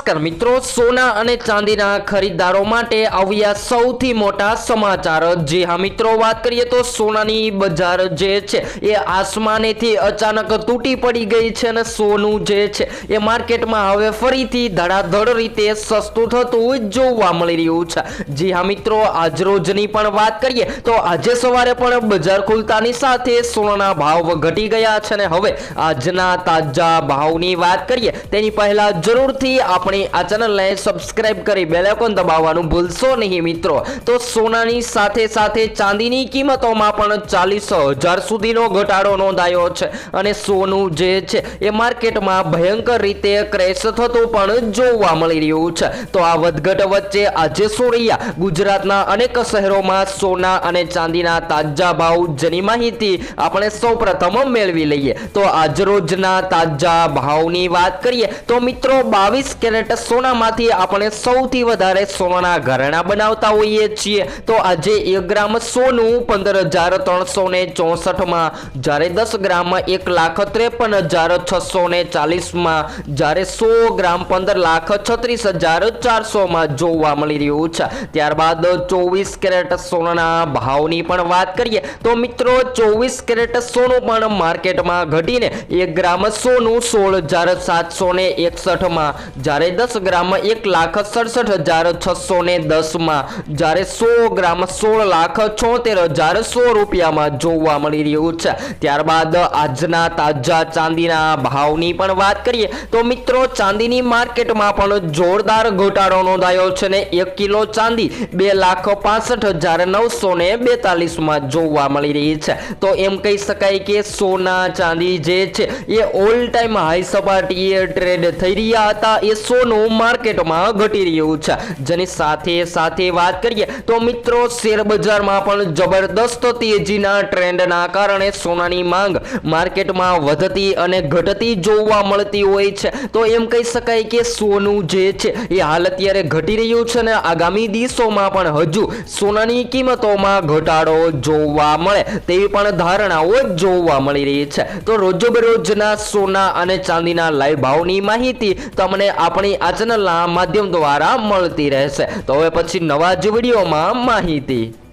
નમસ્કાર મિત્રો, સોના અને ચાંદીના ખરીદદારો માટે આવ્યા સૌથી મોટા સમાચાર। જી હા મિત્રો, વાત કરીએ તો સોનાની બજાર જે છે એ આસમાનેથી અચાનક તૂટી પડી ગઈ છે અને સોનું જે છે એ માર્કેટમાં હવે ફરીથી ધડાધડ રીતે સસ્તું થતું જોવા મળી રહ્યું છે। જી હા મિત્રો, આજ રોજની પણ વાત કરીએ તો આજે સવારે પણ બજાર ખુલતાની સાથે સોનાના ભાવ ઘટી ગયા છે અને હવે આજના તાજા ભાવની વાત કરીએ તેની પહેલા જરૂરથી આપણી આ ચેનલને સબસ્ક્રાઇબ કરી બેલ આઇકોન દબાવવાનું ભૂલશો નહીં મિત્રો। તો સોનાની સાથે સાથે ચાંદીની કિંમતોમાં પણ 40,000 સુધીનો ઘટાડો નોંધાયો છે અને સોનું જે છે એ માર્કેટમાં ભયંકર રીતે ક્રેશ થતું પણ જોવા મળી રહ્યું છે। તો આ વધઘટ વચ્ચે આજે સોરૈયા ગુજરાતના અનેક શહેરોમાં સોના અને ચાંદીના તાજા ભાવ જેની માહિતી આપણે સૌપ્રથમ મેળવી લઈએ। તો આજ રોજના તાજા ભાવની વાત કરીએ તો મિત્રો 22 કેરેટ સોનામાંથી આપણે સૌથી વધારે સોનાના ઘરેણા બનાવતા હોઈએ છીએ। તો આજે 1 ગ્રામ સોનું 15,364 માં, જ્યારે 10 ગ્રામ 1,53,640 માં, જ્યારે 100 ગ્રામ 15,36,400 માં જોવા મળી રહ્યું છે। ત્યારબાદ 24 કેરેટ સોનાના ભાવની પણ વાત કરીએ તો મિત્રો 24 કેરેટ સોનું પણ માર્કેટમાં ઘટીને 1 ગ્રામ સોનું 16,761 માં, જ્યારે 10 ગ્રામ 1,67,610 માં, જ્યારે 100 ગ્રામ 16,76,100 રૂપિયામાં જોવા મળી રહ્યું છે। ત્યારબાદ આજના તાજા ચાંદીના ભાવની પણ વાત કરીએ તો મિત્રો ચાંદીની માર્કેટમાં પણ જોરદાર ઘટાડો નોંધાયો છે ને 1 કિલો ચાંદી 2,65,942 માં જોવા મળી રહી છે। તો એમ કહી શકાય કે સોના ચાંદી જે છે એ ઓલ ટાઈમ હાઈ સપાટીએ ટ્રેડ થઈ રહ્યા હતા એ સોનું માર્કેટમાં ઘટી રહ્યું છે। જેની સાથે સાથે વાત કરીએ તો મિત્રો શેર બજારમાં પણ જબરદસ્ત તેજીના ટ્રેન્ડના કારણે સોનાની માંગ માર્કેટમાં વધતી અને ઘટતી જોવા મળતી હોય છે। તો એમ કહી શકાય કે સોનું જે છે એ હાલ અત્યારે ઘટી રહ્યું છે અને આગામી દિવસોમાં પણ હજુ સોનાની કિંમતોમાં ઘટાડો જોવા મળે તેવી પણ ધારણાઓ જોવા મળી રહી છે। તો રોજબરોજના સોના અને ચાંદીના લાઈવ ભાવની માહિતી તમને આપણી આ ચેનલના માધ્યમ દ્વારા મળતી રહેશે। તો હવે પછી નવા જ વિડીયોમાં માહિતી